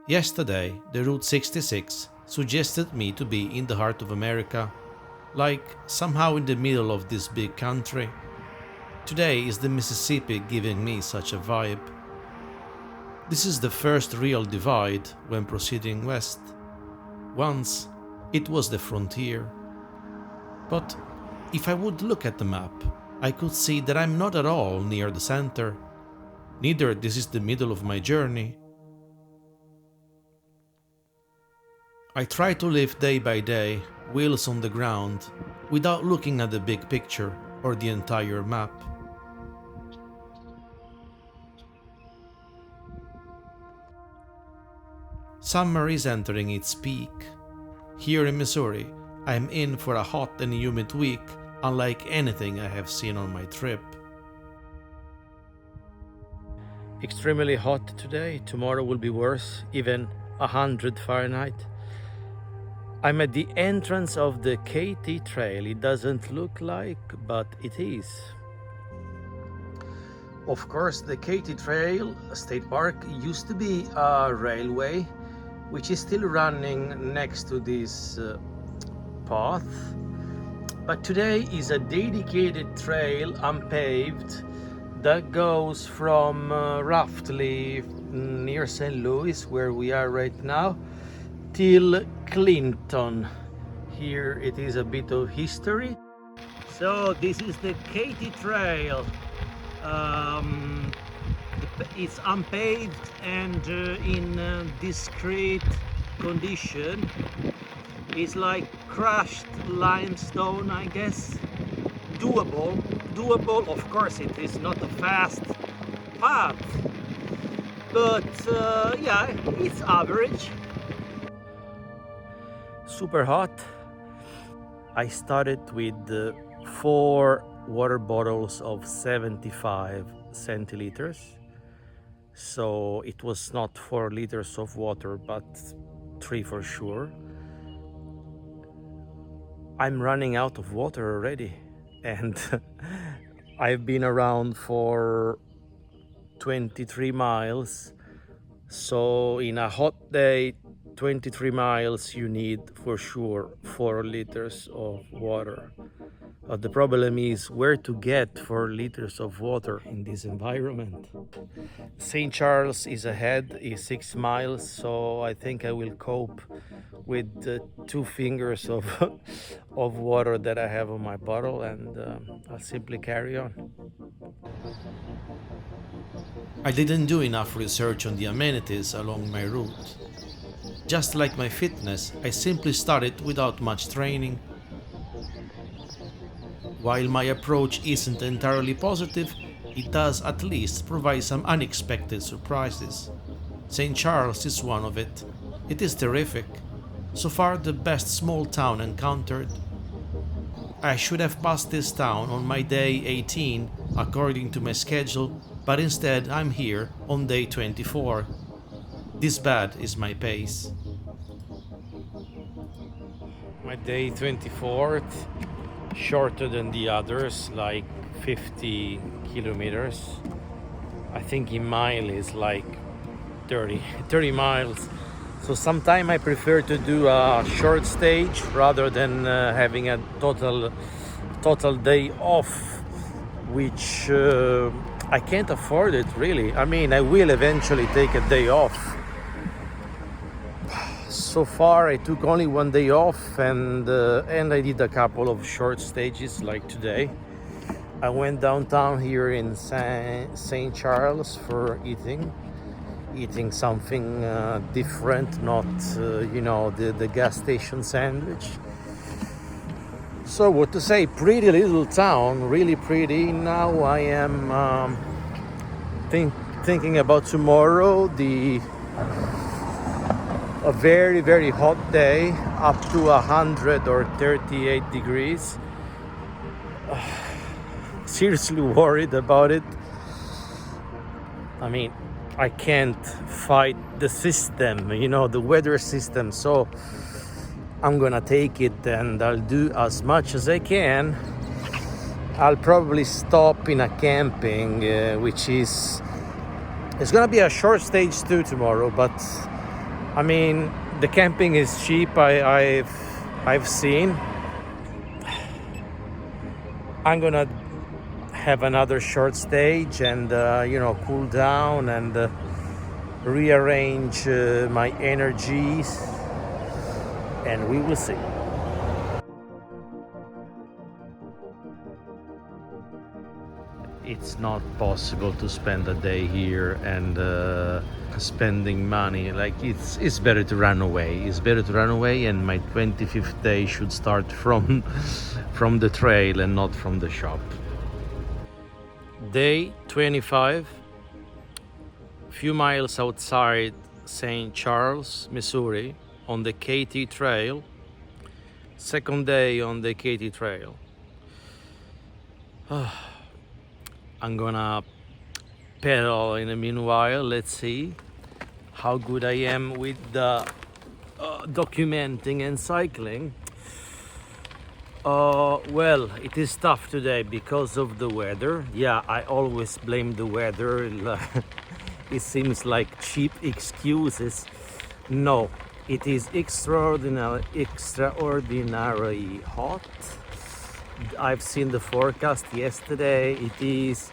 Yesterday, the Route 66 suggested me to be in the heart of America, like somehow in the middle of this big country. Today is the Mississippi giving me such a vibe. This is the first real divide when proceeding west. Once, it was the frontier. But if I would look at the map, I could see that I'm not at all near the center. Neither this is the middle of my journey. I try to live day by day, wheels on the ground, without looking at the big picture or the entire map. Summer is entering its peak. Here in Missouri, I'm in for a hot and humid week, unlike anything I have seen on my trip. Extremely hot today, tomorrow will be worse, even 100 Fahrenheit. I'm at the entrance of the Katy Trail. It doesn't look like, but it is. Of course, the Katy Trail State Park used to be a railway, which is still running next to this path. But today is a dedicated trail, unpaved, that goes from roughly near St. Louis, where we are right now, till Clinton. Here it is a bit of history. So this is the Katy Trail. It's unpaved and in discreet condition. It's like crushed limestone, I guess. Doable. Of course, it is not a fast path, but yeah, it's average. Super hot. I started with 4 water bottles of 75 centiliters. So it was not 4 liters of water, but 3 for sure. I'm running out of water already, and I've been around for 23 miles. So in a hot day, 23 miles, you need for sure 4 liters of water. But the problem is where to get 4 liters of water in this environment. St. Charles is ahead, is 6 miles, so I think I will cope with the 2 fingers of water that I have on my bottle, and I'll simply carry on. I didn't do enough research on the amenities along my route. Just like my fitness, I simply started without much training. While my approach isn't entirely positive, it does at least provide some unexpected surprises. St. Charles is one of it. It is terrific. So far the best small town encountered. I should have passed this town on my day 18 according to my schedule, but instead I'm here on day 24. This bad is my pace. My day 24, shorter than the others, like 50 kilometers. I think in mile is like 30 miles. So sometimes I prefer to do a short stage rather than having a total day off, which I can't afford it really. I mean, I will eventually take a day off. So far I took only 1 day off, and I did a couple of short stages like today. I went downtown here in St. Charles for eating something different, not the gas station sandwich. So what to say, pretty little town, really pretty. Now I am thinking about tomorrow, a very, very hot day, up to 100 or 38 degrees. Seriously worried about it. I mean, I can't fight the system, the weather system, so I'm gonna take it and I'll do as much as I can. I'll probably stop in a camping, which is, it's gonna be a short stage too tomorrow, but I mean, the camping is cheap. I've seen. I'm gonna have another short stage and cool down and rearrange my energies, and we will see. It's not possible to spend a day here and spending money. Like it's better to run away. It's better to run away, and my 25th day should start from from the trail and not from the shop. Day 25, few miles outside St. Charles, Missouri, on the Katy Trail. Second day on the Katy Trail. I'm gonna pedal in the meanwhile. Let's see how good I am with the documenting and cycling. Well, it is tough today because of the weather. Yeah, I always blame the weather. It seems like cheap excuses. No, it is extraordinarily hot. I've seen the forecast yesterday. It is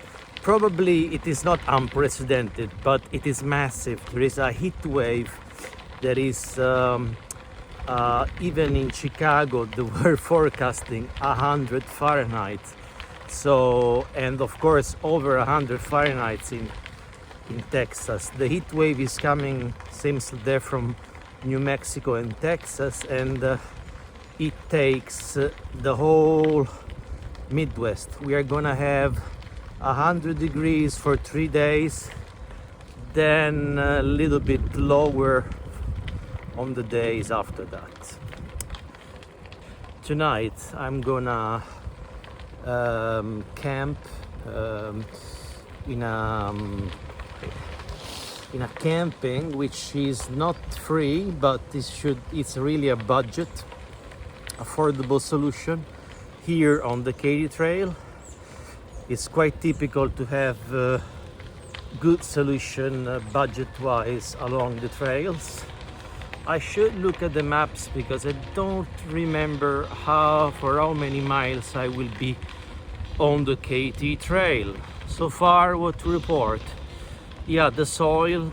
not unprecedented, but it is massive. There is a heat wave that is even in Chicago they were forecasting 100 Fahrenheit. So, and of course over 100 Fahrenheit in Texas. The heat wave is coming, seems they're from New Mexico and Texas, and it takes the whole Midwest. We are gonna have 100 degrees for 3 days, then a little bit lower on the days after that. Tonight I'm gonna camp in a camping which is not free, but it's really a budget affordable solution here on the Katy Trail. It's quite typical to have a good solution budget-wise along the trails. I should look at the maps because I don't remember for how many miles I will be on the Katy Trail. So far, what to report? Yeah, the soil,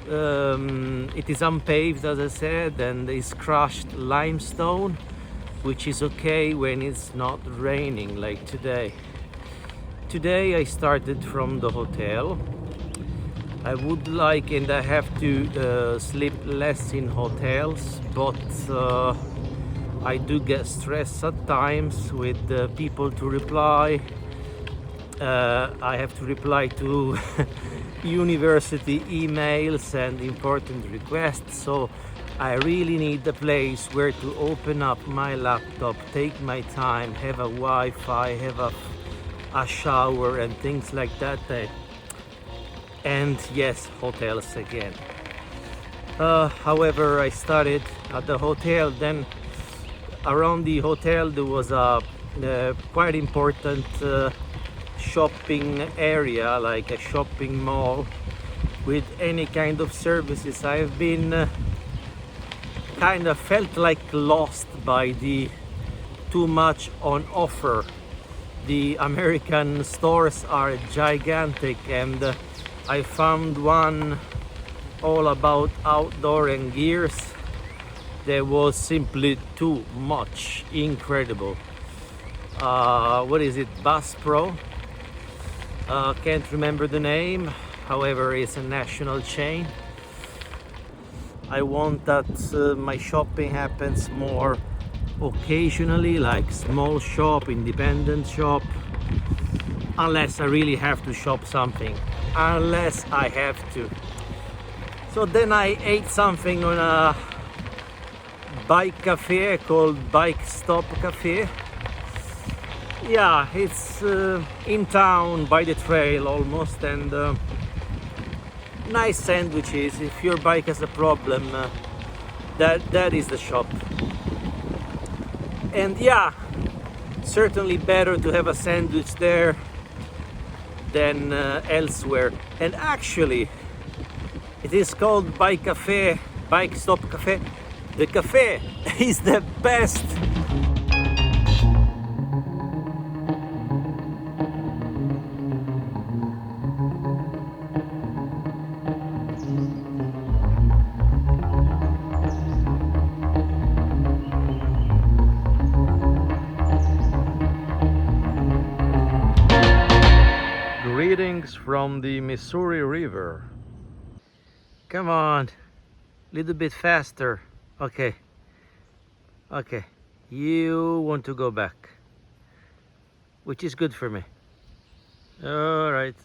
it is unpaved, as I said, and it's crushed limestone, which is okay when it's not raining like today. Today I started from the hotel. I would like, and I have to sleep less in hotels, but I do get stressed at times with people to reply. I have to reply to university emails and important requests, so I really need a place where to open up my laptop, take my time, have a Wi-Fi, have a shower and things like that. And yes, hotels again. However, I started at the hotel, then around the hotel there was a quite important shopping area, like a shopping mall with any kind of services. I've been kind of felt like lost by the too much on offer. The American stores are gigantic, and I found one all about outdoor and gears. There was simply too much. Incredible. What is it? Bass Pro? Can't remember the name. However, it's a national chain. I want that my shopping happens more occasionally, like small shop, independent shop, unless I really have to shop something. Unless I have to. So then I ate something on a bike cafe called Bike Stop Cafe. Yeah, it's in town by the trail almost, and nice sandwiches. If your bike has a problem, that is the shop. And yeah, certainly better to have a sandwich there than elsewhere. And actually, it is called Bike Cafe Bike stop cafe. The cafe is the best. Greetings from the Missouri River. Come on, little bit faster. Okay, okay. You want to go back, which is good for me. All right.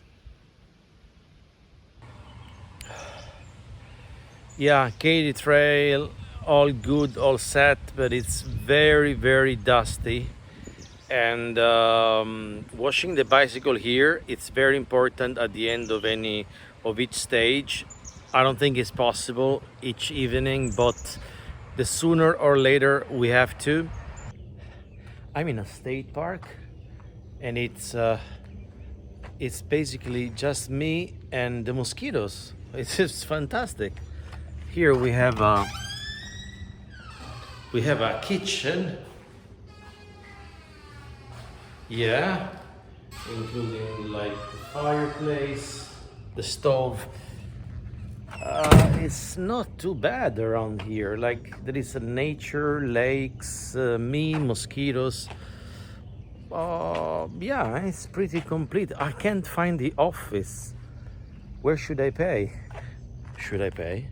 Yeah, Katy Trail, all good, all set, but it's very dusty. And washing the bicycle here, it's very important at the end of each stage. I don't think it's possible each evening, but the sooner or later we have to. I'm in a state park, and it's basically just me and the mosquitoes. It's just fantastic. Here we have a kitchen. Yeah, including like the fireplace, the stove. It's not too bad around here. Like there is a nature, lakes, me, mosquitoes. Yeah, it's pretty complete. I can't find the office. Where should I pay? Should I pay?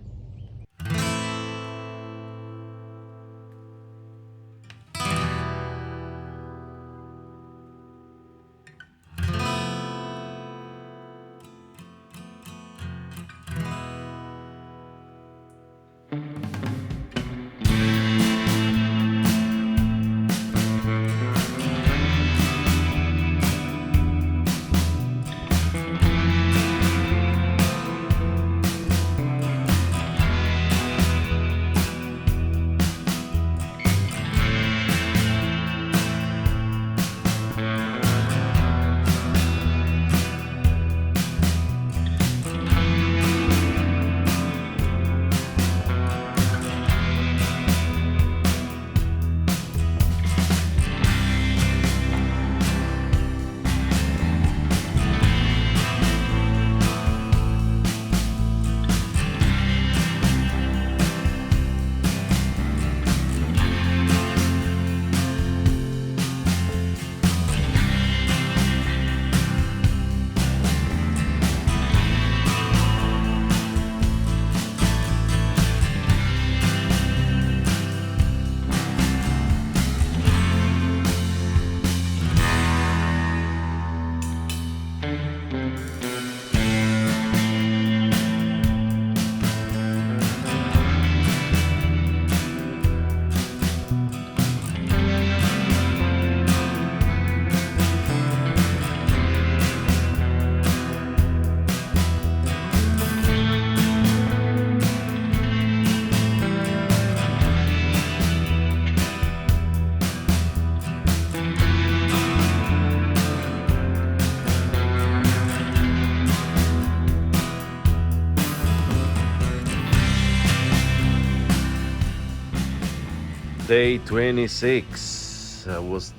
Day 26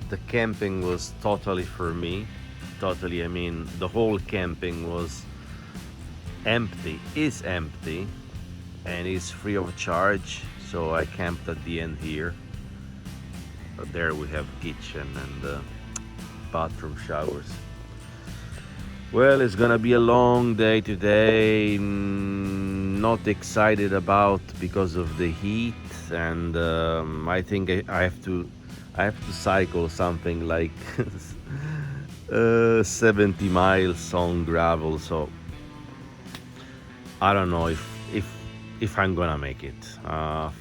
the camping was totally for me. Totally, I mean, the whole camping was empty, is empty, and is free of charge. So I camped at the end here. There we have kitchen and bathroom showers. Well, it's gonna be a long day today. Not excited about because of the heat, and I think I have to cycle something like 70 miles on gravel. So I don't know if I'm gonna make it.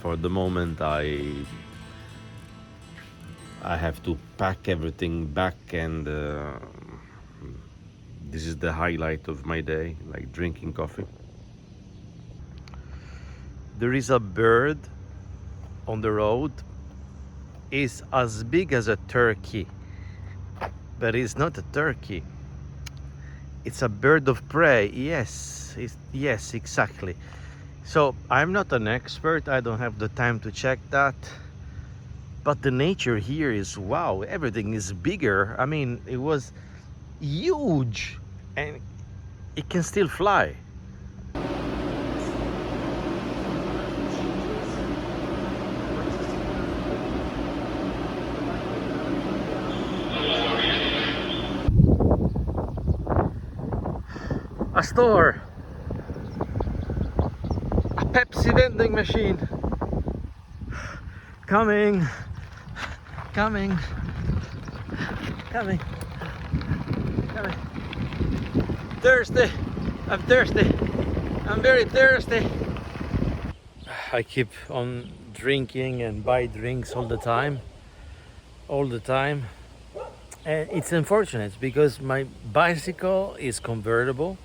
For the moment, I have to pack everything back, and this is the highlight of my day, like drinking coffee. There is a bird on the road. It's as big as a turkey, but it's not a turkey. It's a bird of prey. Yes, yes, exactly. So I'm not an expert, I don't have the time to check that, but the nature here is wow, everything is bigger. I mean, it was huge and it can still fly. A store, a Pepsi vending machine. Coming, coming, coming, coming. Thirsty, I'm thirsty, I'm very thirsty. I keep on drinking and buy drinks all the time. All the time. And it's unfortunate because my bicycle is convertible,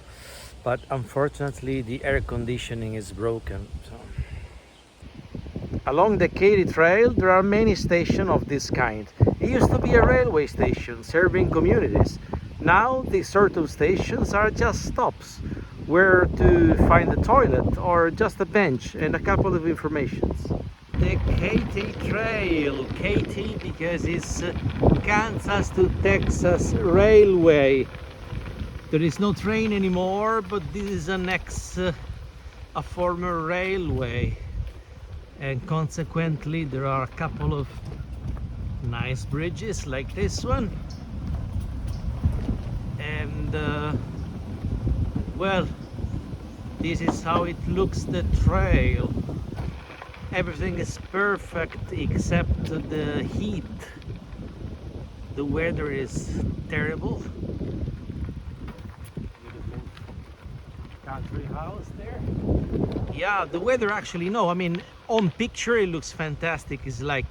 but unfortunately the air conditioning is broken. So. Along the Katy Trail there are many stations of this kind. It used to be a railway station serving communities. Now these sort of stations are just stops where to find a toilet or just a bench and a couple of informations. The Katy Trail, Katy because it's Kansas to Texas Railway. There is no train anymore, but this is a former railway, and consequently there are a couple of nice bridges like this one, and well, this is how it looks, the trail. Everything is perfect except the heat. The weather is terrible. Beautiful country house there. Yeah, the weather actually, no, I mean, on picture it looks fantastic. It's like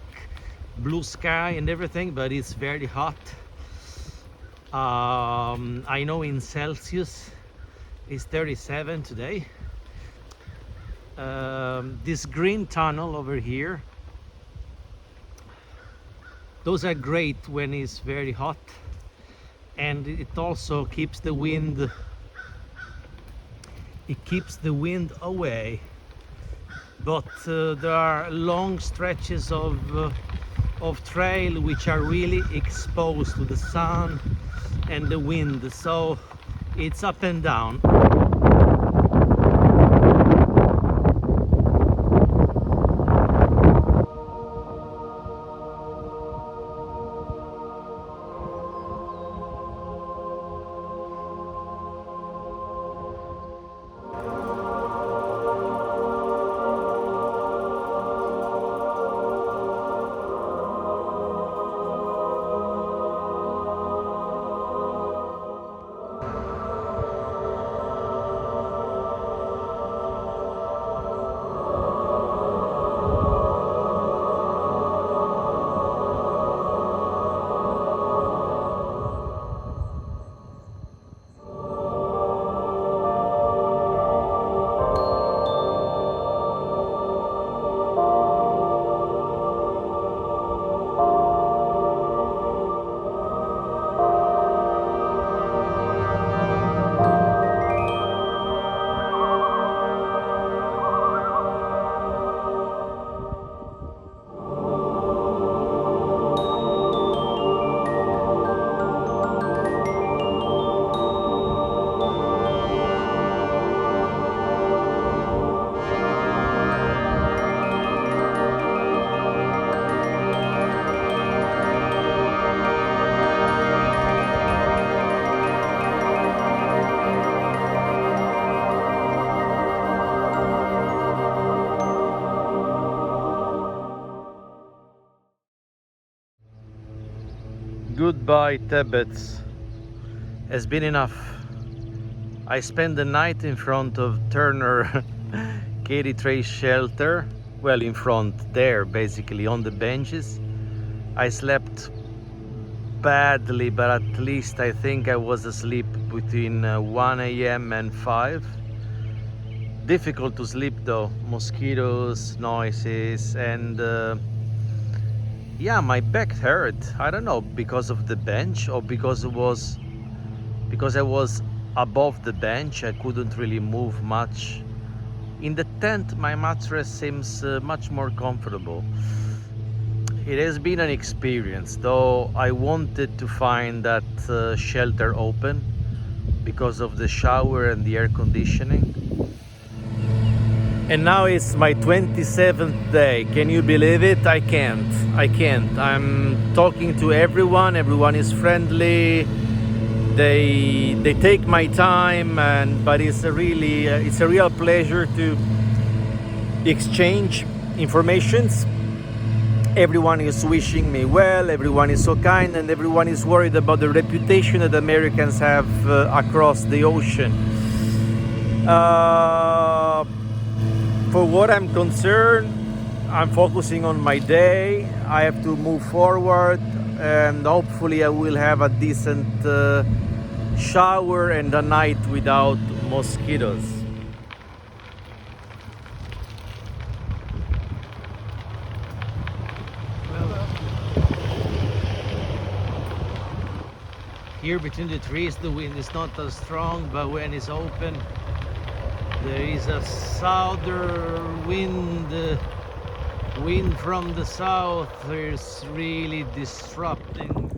blue sky and everything, but it's very hot. I know in Celsius it's 37 today. This green tunnel over here, those are great when it's very hot, and it also keeps the wind, away. But there are long stretches of trail which are really exposed to the sun and the wind, so it's up and down. Goodbye Tebbetts, has been enough. I spent the night in front of Turner Katy Trail shelter, well, in front there, basically on the benches. I slept badly, but at least I think I was asleep between 1 a.m. and 5. Difficult to sleep though, mosquitoes, noises, and yeah, my back hurt. I don't know, because of the bench or because I was above the bench. I couldn't really move much In the tent, my mattress seems much more comfortable. It has been an experience, though I wanted to find that shelter open because of the shower and the air conditioning. And now it's my 27th day. Can you believe it? I can't. I'm talking to everyone. Everyone is friendly. They take my time, but it's a real pleasure to exchange informations. Everyone is wishing me well, everyone is so kind, and everyone is worried about the reputation that Americans have across the ocean. For what I'm concerned, I'm focusing on my day. I have to move forward, and hopefully I will have a decent shower and a night without mosquitoes. Here between the trees the wind is not as strong, but when it's open there is a southern wind from the south. It's really disrupting.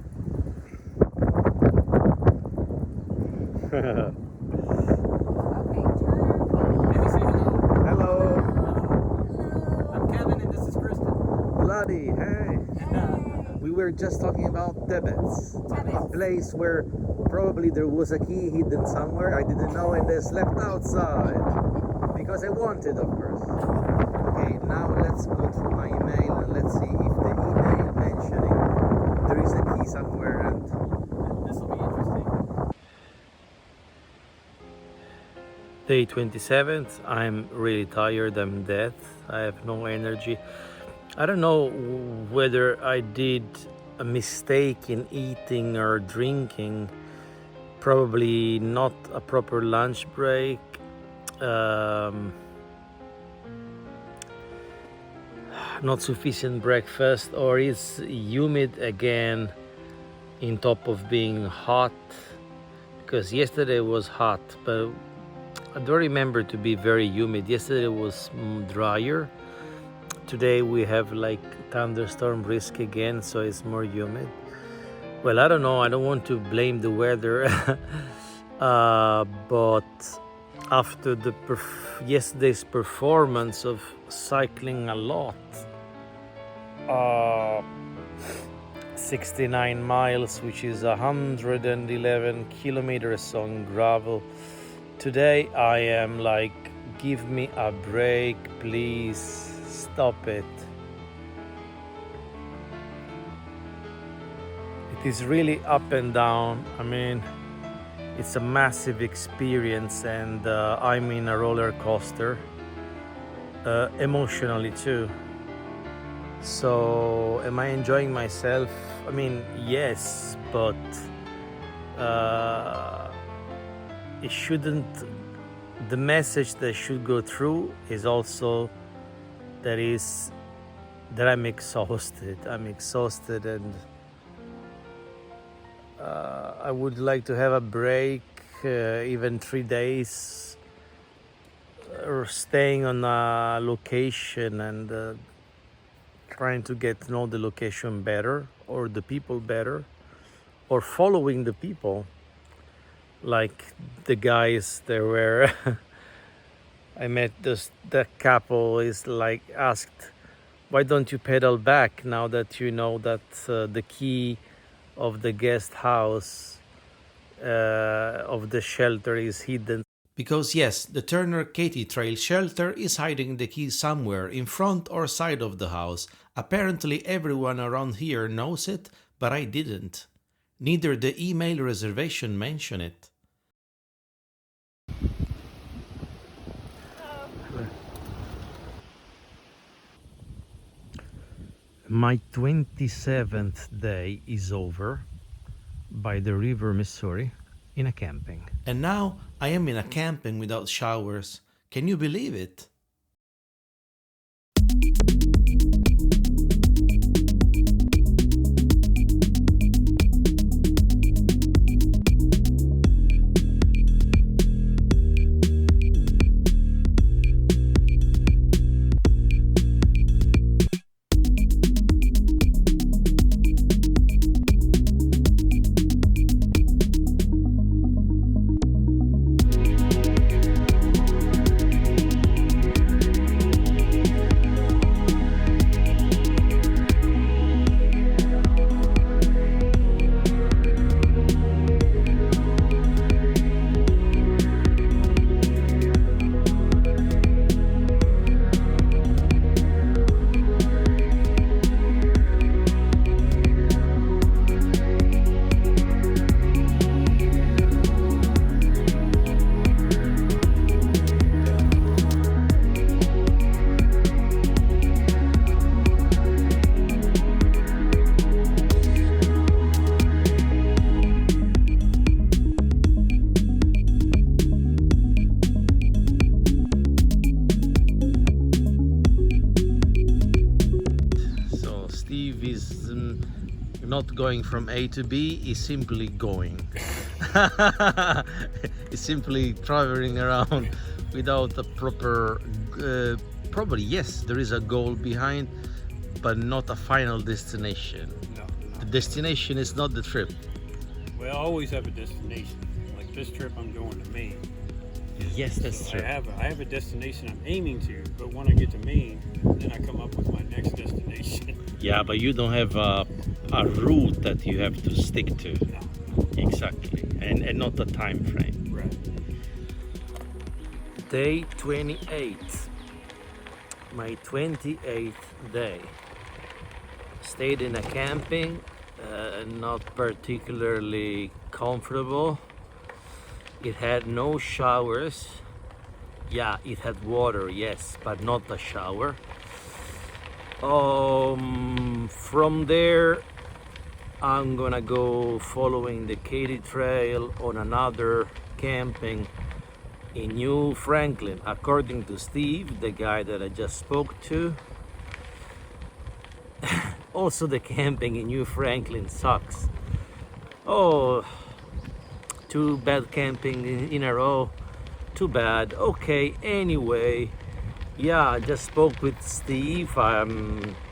Hello. I'm Kevin and this is Kristen. Vlady, hey. We were just talking about Tebbetts, a place where probably there was a key hidden somewhere. I didn't know, and I slept outside because I wanted, of course. Okay, now let's go through my email and let's see if the email mentioning there is a key somewhere, and This will be interesting. Day 27th. I'm really tired. I'm dead. I have no energy. I don't know whether I did a mistake in eating or drinking. Probably not a proper lunch break. Not sufficient breakfast, or it's humid again in top of being hot, because yesterday was hot, but I don't remember to be very humid. Yesterday was drier. Today we have like thunderstorm risk again, so it's more humid. Well, I don't know, I don't want to blame the weather. But after the yesterday's performance of cycling a lot, 69 miles, which is 111 kilometers on gravel, today I am like, give me a break, please. Stop it. It is really up and down. I mean, it's a massive experience, and I'm in a roller coaster, emotionally too. So, am I enjoying myself? I mean, yes, but it shouldn't. The message that should go through is also that I'm exhausted. And I would like to have a break, even 3 days, or staying on a location and trying to get to know the location better, or the people better, or following the people, like the guys there were. I met that couple is like asked, why don't you pedal back now that you know that the key of the guest house of the shelter is hidden? Because yes, the Turner Katy Trail shelter is hiding the key somewhere in front or side of the house. Apparently everyone around here knows it, but I didn't. Neither the email reservation mentioned it. My 27th day is over by the river Missouri in a camping. And now I am in a camping without showers. Can you believe it? not going from A to B, is simply going. It's simply traveling around without a proper, probably yes, there is a goal behind, but not a final destination. No, The destination is not the trip. well, I always have a destination. Like this trip, I'm going to Maine. Yes, that's So true. I have a destination I'm aiming to, but when I get to Maine, then I come up with my next destination. Yeah, but you don't have a route that you have to stick to. No, Exactly, and not a time frame. right. Day 28, my 28th day. Stayed in a camping, not particularly comfortable. It had no showers. Yeah, it had water, yes, but not a shower. From there, I'm gonna go following the Katy Trail on another camping in New Franklin. According to Steve, the guy that I just spoke to, also the camping in New Franklin sucks. Oh, two bad camping in a row. Too bad. Okay, anyway, yeah, I just spoke with Steve. I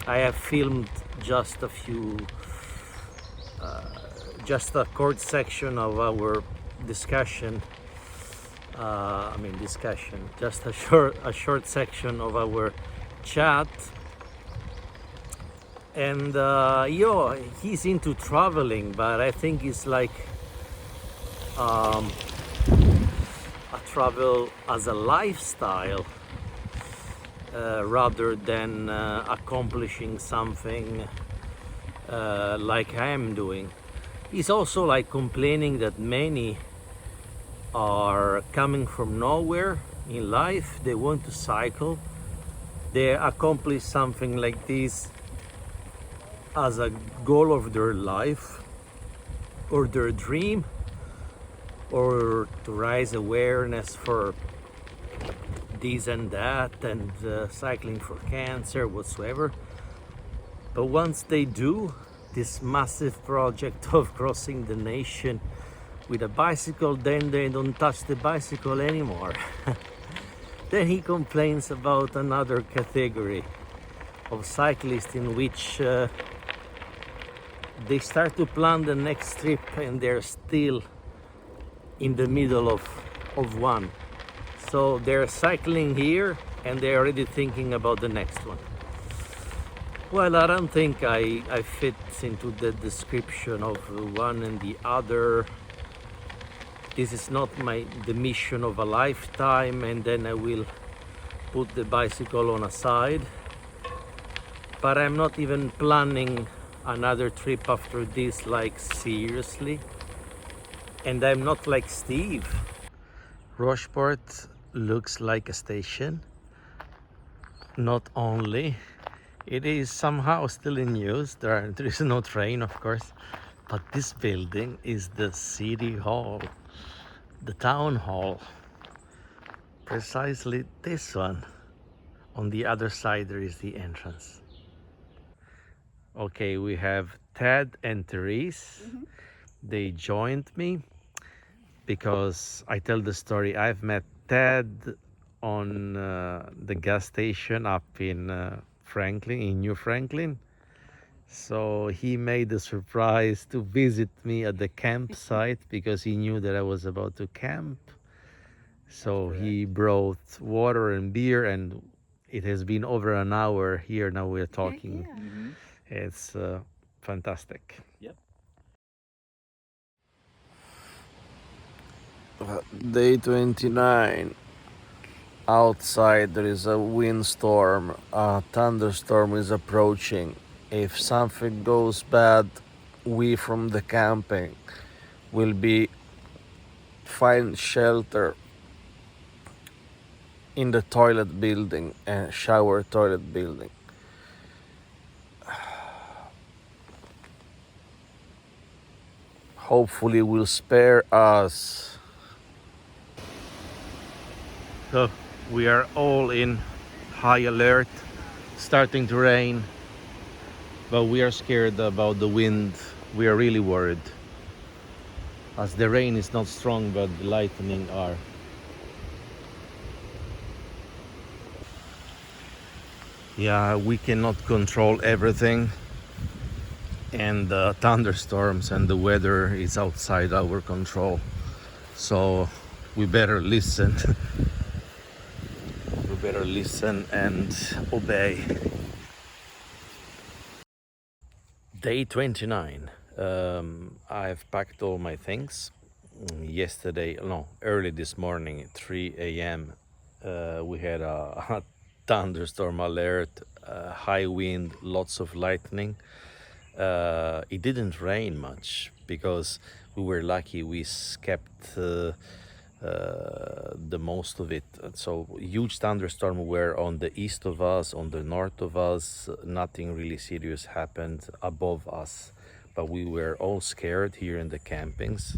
have filmed just a few, just a short section of our discussion. Discussion. Just a short section of our chat. And he's into traveling, but I think it's like a travel as a lifestyle rather than accomplishing something like I am doing. He's also like complaining that many are coming from nowhere in life. They want to cycle. They accomplish something like this as a goal of their life or their dream, or to raise awareness for this and that, and cycling for cancer, whatsoever. But once they do this massive project of crossing the nation with a bicycle, then they don't touch the bicycle anymore. Then he complains about another category of cyclists in which they start to plan the next trip and they're still in the middle of one. So they're cycling here and they're already thinking about the next one. Well, I don't think I fit into the description of one and the other. This is not the mission of a lifetime, and then I will put the bicycle on a side. But I'm not even planning another trip after this, like seriously. And I'm not like Steve. Rocheport looks like a station. Not only, it is somehow still in use. There is no train, of course. But this building is the city hall, the town hall. Precisely this one. On the other side, there is the entrance. Okay, we have Ted and Therese. They joined me because I tell the story. I've met Ted on the gas station up in Franklin, in New Franklin. So he made the surprise to visit me at the campsite because he knew that I was about to camp. So he brought water and beer, and it has been over an hour here. Now we're talking. It's fantastic. Yep. Day 29. Outside there is a windstorm. A thunderstorm is approaching. If something goes bad, we from the camping will be find shelter in the toilet building, shower toilet building. Hopefully will spare us. So we are all in high alert. Starting to rain. but we are scared about the wind. We are really worried, as the rain is not strong, but the lightning are. Yeah, we cannot control everything, and the thunderstorms and the weather is outside our control. So we better listen. We better listen and obey. Day 29. I've packed all my things. Yesterday, no, early this morning at 3 a.m. We had a thunderstorm alert, high wind, lots of lightning. It didn't rain much because we were lucky. We kept the most of it. So huge thunderstorm were on the east of us, on the north of us. Nothing really serious happened above us, but we were all scared here in the campings.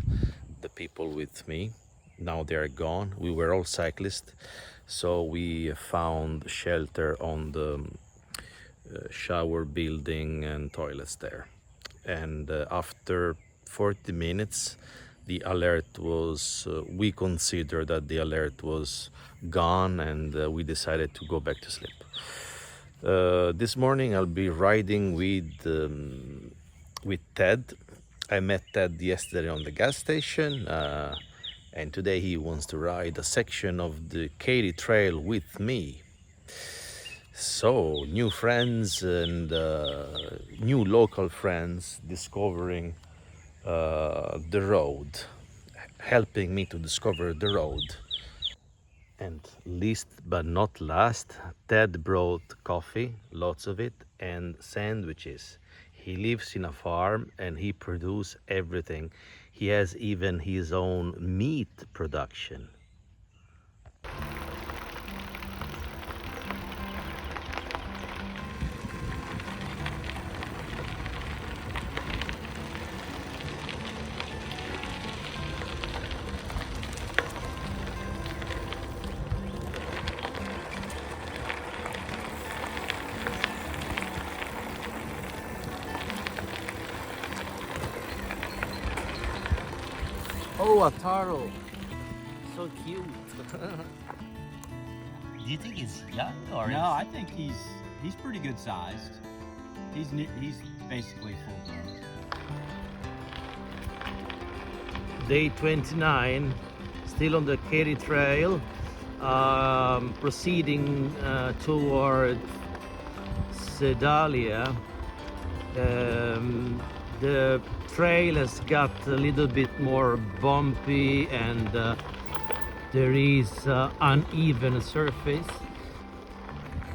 The people with me, now they are gone. We were all cyclists, so we found shelter on the shower building and toilets there. And after 40 minutes, the alert was, we considered that the alert was gone, and we decided to go back to sleep. This morning I'll be riding with Ted. I met Ted yesterday on the gas station, and today he wants to ride a section of the Katy Trail with me. So, new friends and new local friends discovering the road, helping me to discover the road. And least but not last, Ted brought coffee, lots of it, and sandwiches. He lives in a farm and he produces everything. He has even his own meat production. Oh, a taro. So cute. Do you think he's young or? No, I think he's pretty good sized. He's basically full grown. Day 29, still on the Katy Trail, proceeding toward Sedalia. The trail has got a little bit more bumpy, and there is uneven surface.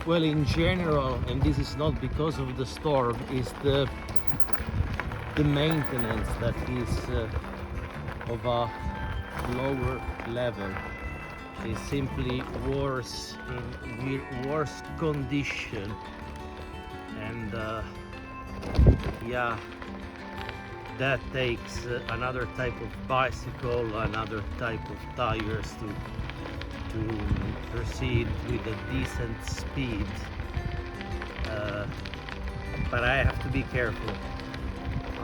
Well, in general, and this is not because of the storm, is the maintenance that is of a lower level, is simply worse, in worse condition. And yeah, that takes another type of bicycle, another type of tires to proceed with a decent speed. But I have to be careful.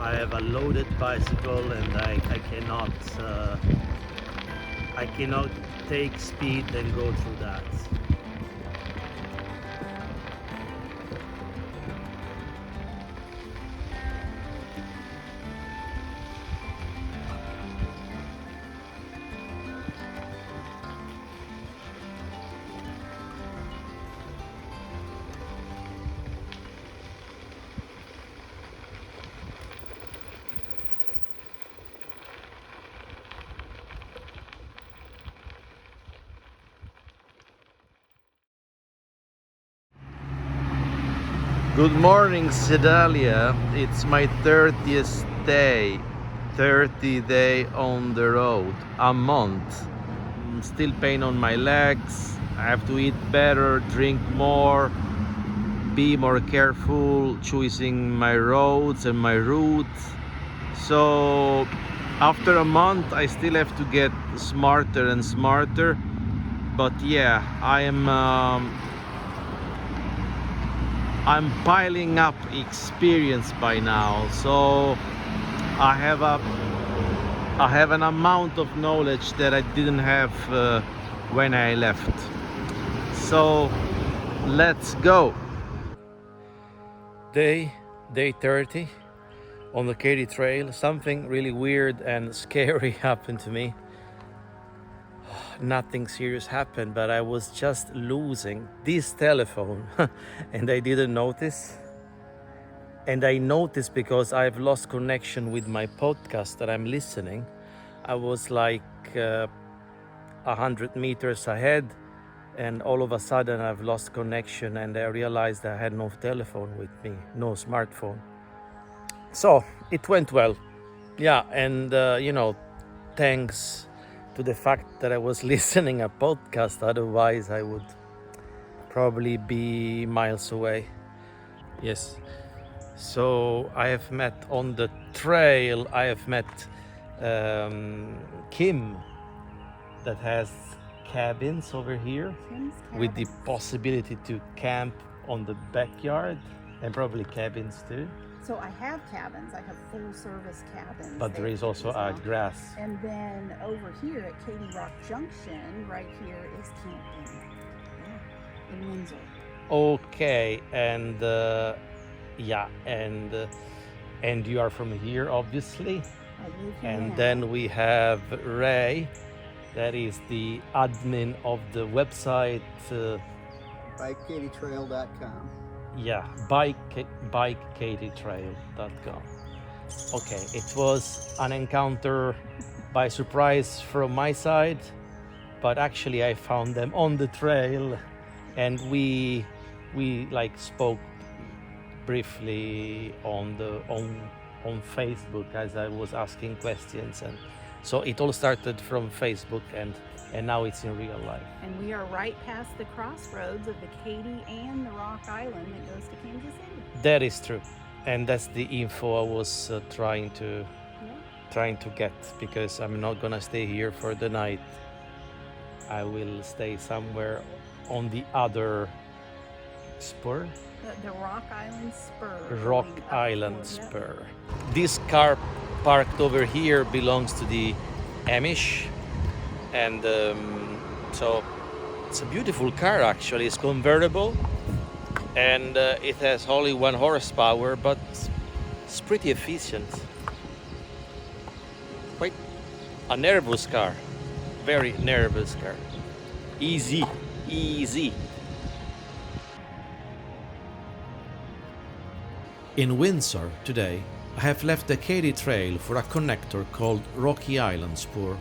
I have a loaded bicycle, and I cannot take speed and go through that. Good morning, Sedalia. It's my 30th day. 30 day on the road. A month. Still pain on my legs. I have to eat better, drink more, be more careful choosing my roads and my route. So after a month I still have to get smarter and smarter. But yeah, I am I'm piling up experience by now, so I have an amount of knowledge that I didn't have when I left. So let's go. Day 30 on the Katy Trail. Something really weird and scary happened to me. Nothing serious happened, but I was just losing this telephone and I didn't notice. And I noticed because I've lost connection with my podcast that I'm listening. I was like 100 meters ahead, and all of a sudden I've lost connection and I realized I had no telephone with me, no smartphone. So it went well. Yeah, and thanks to the fact that I was listening a podcast, otherwise I would probably be miles away. Yes. So I have met on the trail, I have met Kim that has cabins over here with the possibility to camp on the backyard, and probably cabins too. So I have cabins. I have full service cabins. But there is also a grass. And then over here at Katy Rock Junction, right here is camping. Yeah, in Windsor. Okay, and and you are from here, obviously. I live here And now. then we have Ray, that is the admin of the website. BikeKatyTrail.com. Yeah, bikeKatyTrail.com. Okay, it was an encounter by surprise from my side, but actually I found them on the trail, and we like spoke briefly on Facebook as I was asking questions, and so it all started from Facebook, and now it's in real life. And we are right past the crossroads of the Katy and the Rock Island that goes to Kansas City. That is true, and that's the info I was trying to get, because I'm not gonna stay here for the night. I will stay somewhere on the other spur. The Rock Island Spur. Rock going up Island toward- yep. Spur. This car parked over here belongs to the Amish, and so it's a beautiful car actually. It's convertible, and it has only 1 horsepower, but it's pretty efficient. Quite a nervous car, very nervous car. Easy. In Windsor today, I have left the Katy Trail for a connector called Rocky Island Spur.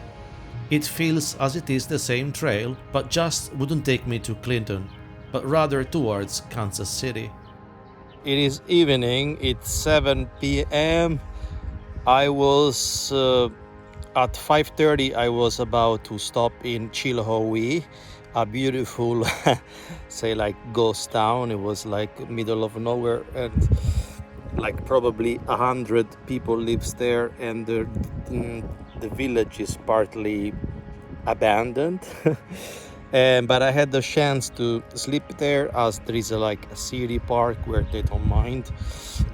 It feels as it is the same trail, but just wouldn't take me to Clinton, but rather towards Kansas City. It is evening, it's 7 p.m. I was at 5:30 I was about to stop in Chilhowee, a beautiful say like ghost town. It was like middle of nowhere, and like probably 100 people lives there, and the village is partly abandoned. But I had the chance to sleep there, as there is a city park where they don't mind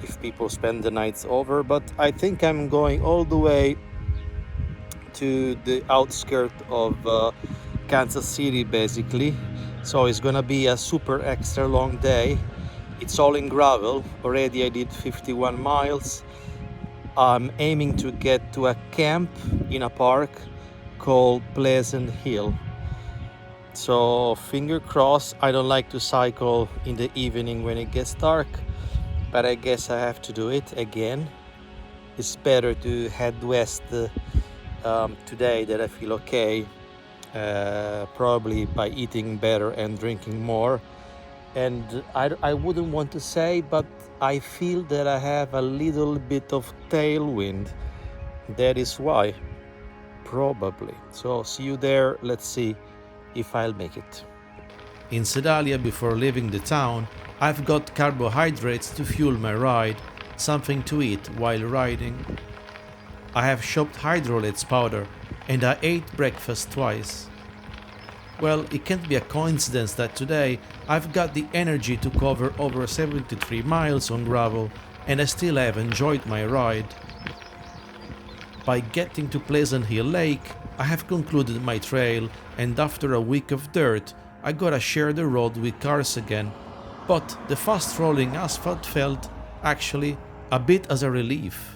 if people spend the nights over. But I think I'm going all the way to the outskirts of Kansas City basically, so it's gonna be a super extra long day. It's all in gravel. Already I did 51 miles. I'm aiming to get to a camp in a park called Pleasant Hill. So finger crossed. I don't like to cycle in the evening when it gets dark, but I guess I have to do it again. It's better to head west today that I feel okay, probably by eating better and drinking more. And I wouldn't want to say, but I feel that I have a little bit of tailwind. That is why, probably. So see you there. Let's see if I'll make it. In Sedalia, before leaving the town, I've got carbohydrates to fuel my ride, something to eat while riding. I have shopped hydrolytes powder, and I ate breakfast twice. Well, it can't be a coincidence that today I've got the energy to cover over 73 miles on gravel and I still have enjoyed my ride. By getting to Pleasant Hill Lake, I have concluded my trail, and after a week of dirt, I gotta share the road with cars again. But the fast rolling asphalt felt, actually, a bit as a relief.